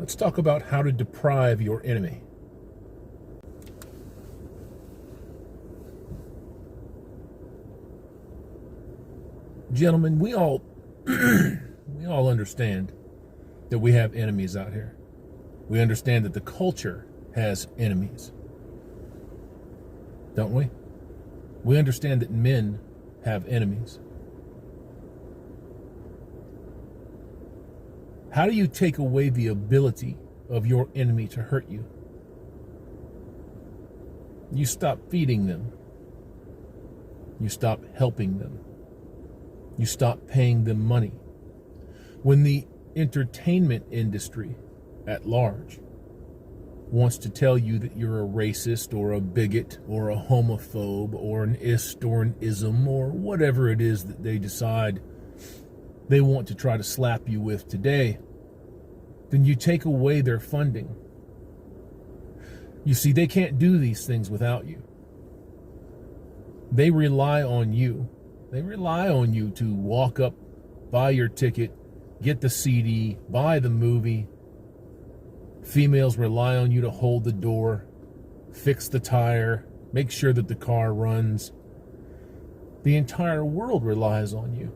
Let's talk about how to deprive your enemy. Gentlemen, we all understand that we have enemies out here. We understand that the culture has enemies. Don't we? We understand that men have enemies. How do you take away the ability of your enemy to hurt you? You stop feeding them. You stop helping them. You stop paying them money. When the entertainment industry at large wants to tell you that you're a racist or a bigot or a homophobe or an ist or an ism or whatever it is that they decide they want to try to slap you with today, then you take away their funding. You see, they can't do these things without you. They rely on you. They rely on you to walk up, buy your ticket, get the CD, buy the movie. Females rely on you to hold the door, fix the tire, make sure that the car runs. The entire world relies on you.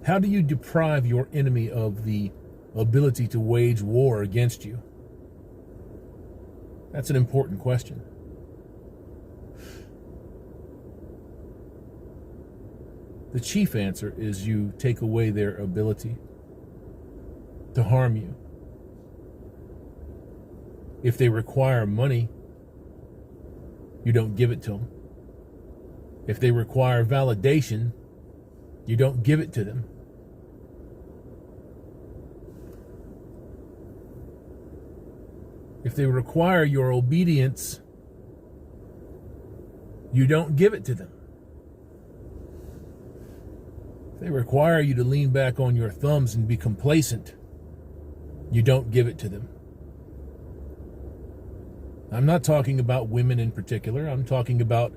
How do you deprive your enemy of the ability to wage war against you? That's an important question. The chief answer is you take away their ability to harm you. If they require money, you don't give it to them. If they require validation, you don't give it to them. If they require your obedience, you don't give it to them. If they require you to lean back on your thumbs and be complacent, you don't give it to them. I'm not talking about women in particular. I'm talking about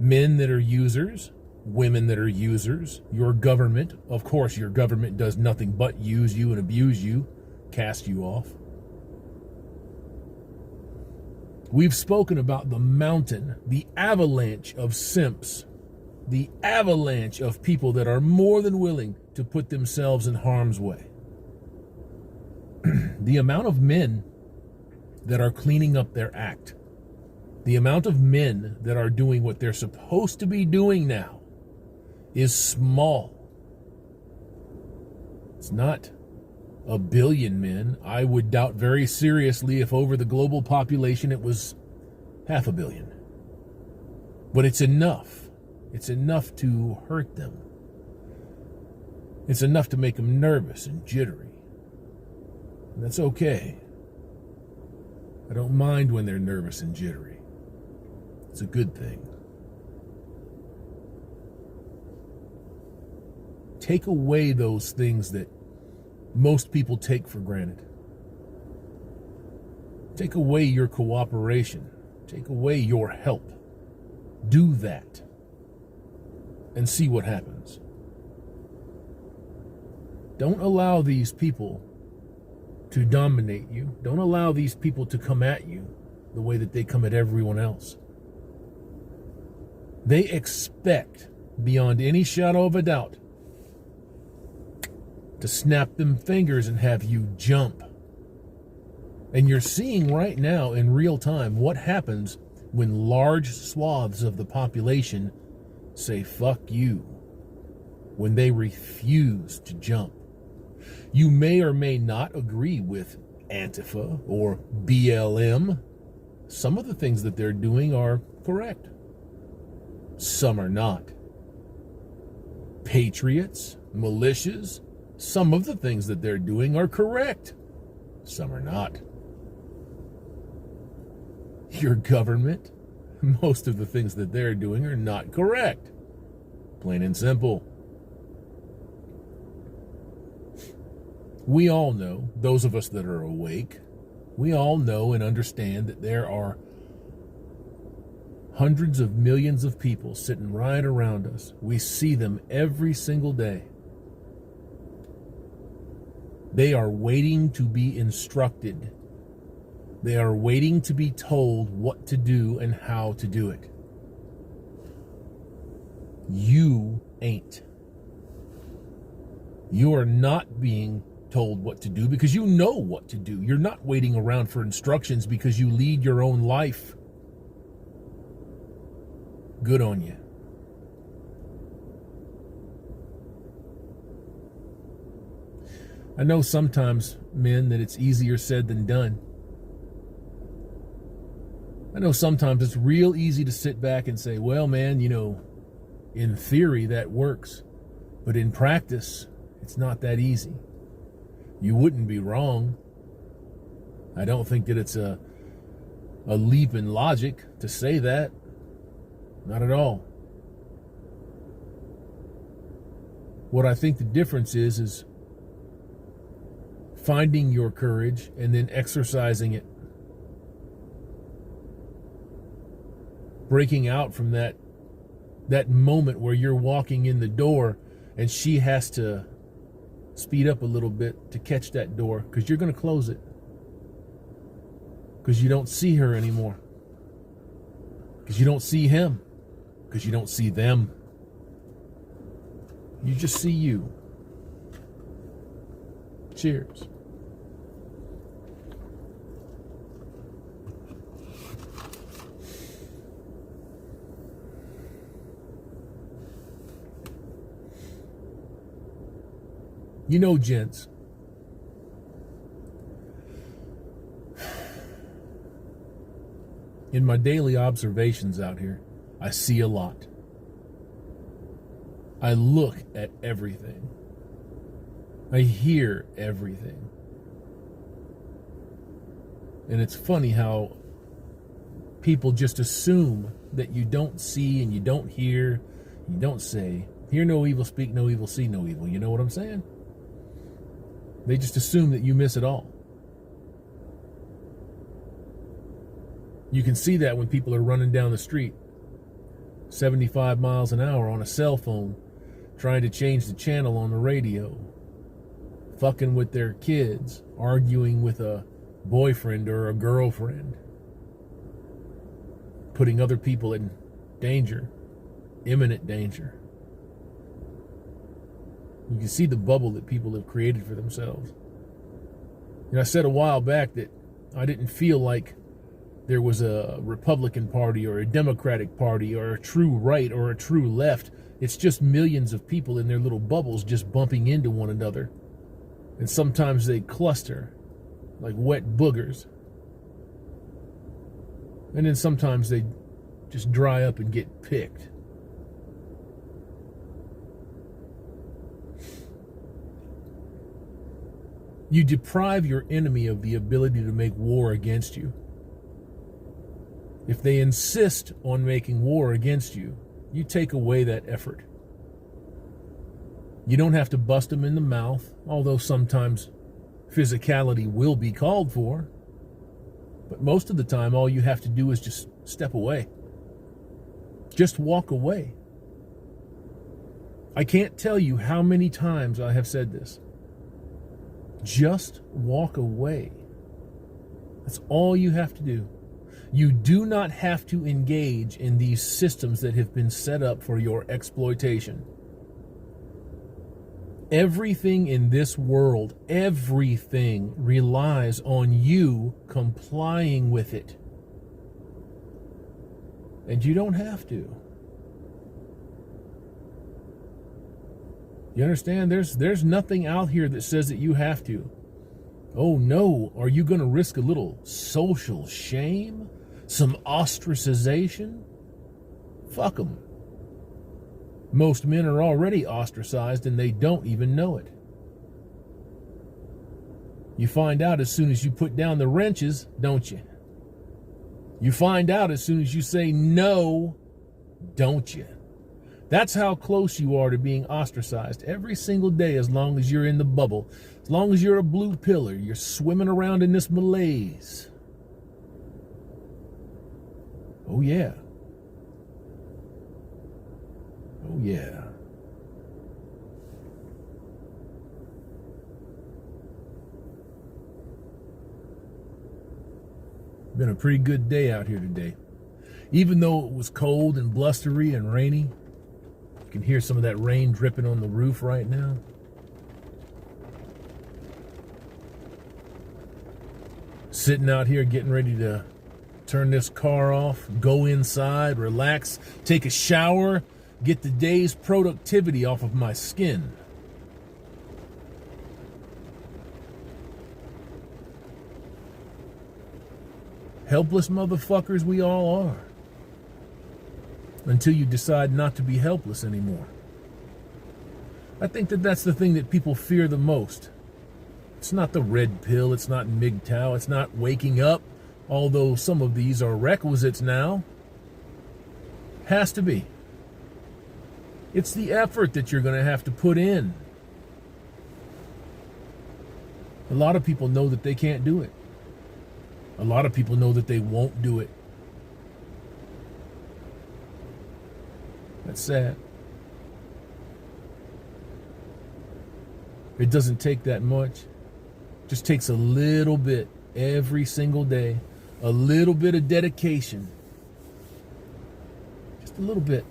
men that are users, women that are users, your government. Of course, your government does nothing but use you and abuse you, cast you off. We've spoken about the mountain, the avalanche of simps, the avalanche of people that are more than willing to put themselves in harm's way. The amount of men that are cleaning up their act, the amount of men that are doing what they're supposed to be doing now is small. It's not a billion men. I would doubt very seriously if over the global population it was 500 million. But it's enough. It's enough to hurt them. It's enough to make them nervous and jittery. And that's okay. I don't mind when they're nervous and jittery. It's a good thing. Take away those things that most people take for granted. Take away your cooperation. Take away your help. Do that and see what happens. Don't allow these people to dominate you. Don't allow these people to come at you the way that they come at everyone else. They expect, beyond any shadow of a doubt, to snap them fingers and have you jump. And you're seeing right now in real time what happens when large swaths of the population say fuck you, when they refuse to jump. You may or may not agree with Antifa or BLM. Some of the things that they're doing are correct. Some are not. Patriots, militias, some of the things that they're doing are correct. Some are not. Your government, most of the things that they're doing are not correct. Plain and simple. We all know, those of us that are awake, we all know and understand that there are hundreds of millions of people sitting right around us. We see them every single day. They are waiting to be instructed. They are waiting to be told what to do and how to do it. You ain't. You are not being told what to do because you know what to do. You're not waiting around for instructions because you lead your own life. Good on you. I know sometimes, men, that it's easier said than done. I know sometimes it's real easy to sit back and say, well, man, in theory that works. But in practice, it's not that easy. You wouldn't be wrong. I don't think that it's a leap in logic to say that. Not at all. What I think the difference is finding your courage and then exercising it. Breaking out from that moment where you're walking in the door and she has to speed up a little bit to catch that door because you're going to close it. Because you don't see her anymore. Because you don't see him. Because you don't see them. You just see you. Cheers. Gents, in my daily observations out here, I see a lot. I look at everything. I hear everything. And it's funny how people just assume that you don't see and you don't hear, you don't say, hear no evil, speak no evil, see no evil. You know what I'm saying? They just assume that you miss it all. You can see that when people are running down the street 75 miles an hour on a cell phone, trying to change the channel on the radio, fucking with their kids, arguing with a boyfriend or a girlfriend, putting other people in danger, imminent danger. You can see the bubble that people have created for themselves. I said a while back that I didn't feel like there was a Republican Party or a Democratic Party or a true right or a true left. It's just millions of people in their little bubbles just bumping into one another. And sometimes they cluster like wet boogers. And then sometimes they just dry up and get picked. You deprive your enemy of the ability to make war against you. If they insist on making war against you, you take away that effort. You don't have to bust them in the mouth, although sometimes physicality will be called for. But most of the time, all you have to do is just step away. Just walk away. I can't tell you how many times I have said this. Just walk away. That's all you have to do. You do not have to engage in these systems that have been set up for your exploitation. Everything in this world, everything relies on you complying with it. And you don't have to. You understand? There's nothing out here that says that you have to. Oh no, are you going to risk a little social shame? Some ostracization? Fuck them. Most men are already ostracized and they don't even know it. You find out as soon as you put down the wrenches, don't you? You find out as soon as you say no, don't you? That's how close you are to being ostracized every single day as long as you're in the bubble. As long as you're a blue pillar, you're swimming around in this malaise. Oh yeah. Oh yeah. Been a pretty good day out here today. Even though it was cold and blustery and rainy, you can hear some of that rain dripping on the roof right now. Sitting out here getting ready to turn this car off, go inside, relax, take a shower, get the day's productivity off of my skin. Helpless motherfuckers we all are. Until you decide not to be helpless anymore. I think that that's the thing that people fear the most. It's not the red pill, it's not MGTOW, it's not waking up, although some of these are requisites now. Has to be. It's the effort that you're going to have to put in. A lot of people know that they can't do it. A lot of people know that they won't do it. That's sad. It doesn't take that much. It just takes a little bit every single day. A little bit of dedication. Just a little bit.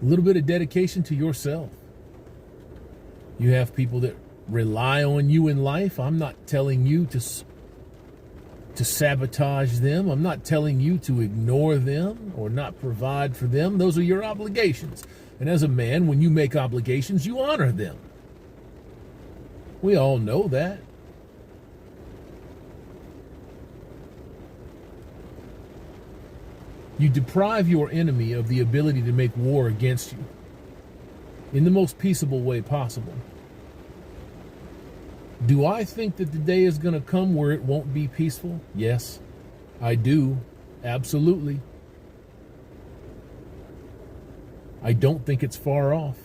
A little bit of dedication to yourself. You have people that rely on you in life. I'm not telling you to sabotage them. I'm not telling you to ignore them or not provide for them. Those are your obligations. And as a man, when you make obligations, you honor them. We all know that. You deprive your enemy of the ability to make war against you in the most peaceable way possible. Do I think that the day is going to come where it won't be peaceful? Yes, I do. Absolutely. I don't think it's far off.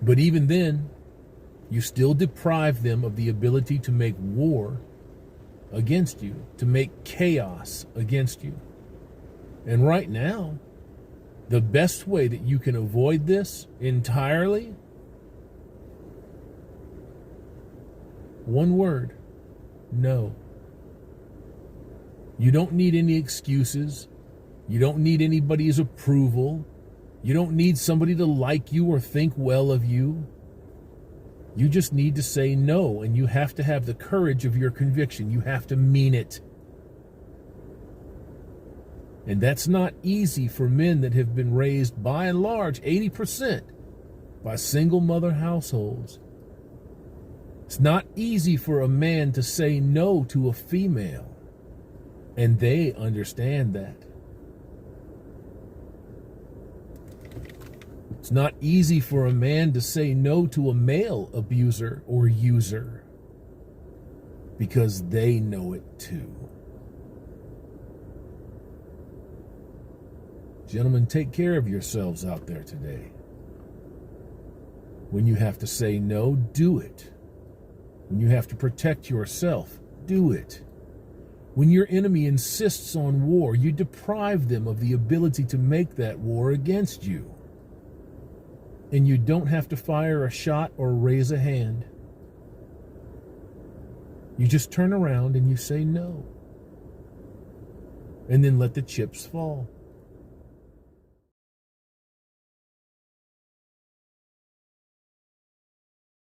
But even then, you still deprive them of the ability to make war against you, to make chaos against you. And right now, the best way that you can avoid this entirely, one word: no. You don't need any excuses. You don't need anybody's approval. You don't need somebody to like you or think well of you. You just need to say no, and you have to have the courage of your conviction. You have to mean it. And that's not easy for men that have been raised, by and large, 80%, by single mother households. It's not easy for a man to say no to a female, and they understand that. It's not easy for a man to say no to a male abuser or user, because they know it too. Gentlemen, take care of yourselves out there today. When you have to say no, do it. When you have to protect yourself, do it. When your enemy insists on war, you deprive them of the ability to make that war against you. And you don't have to fire a shot or raise a hand. You just turn around and you say no. And then let the chips fall.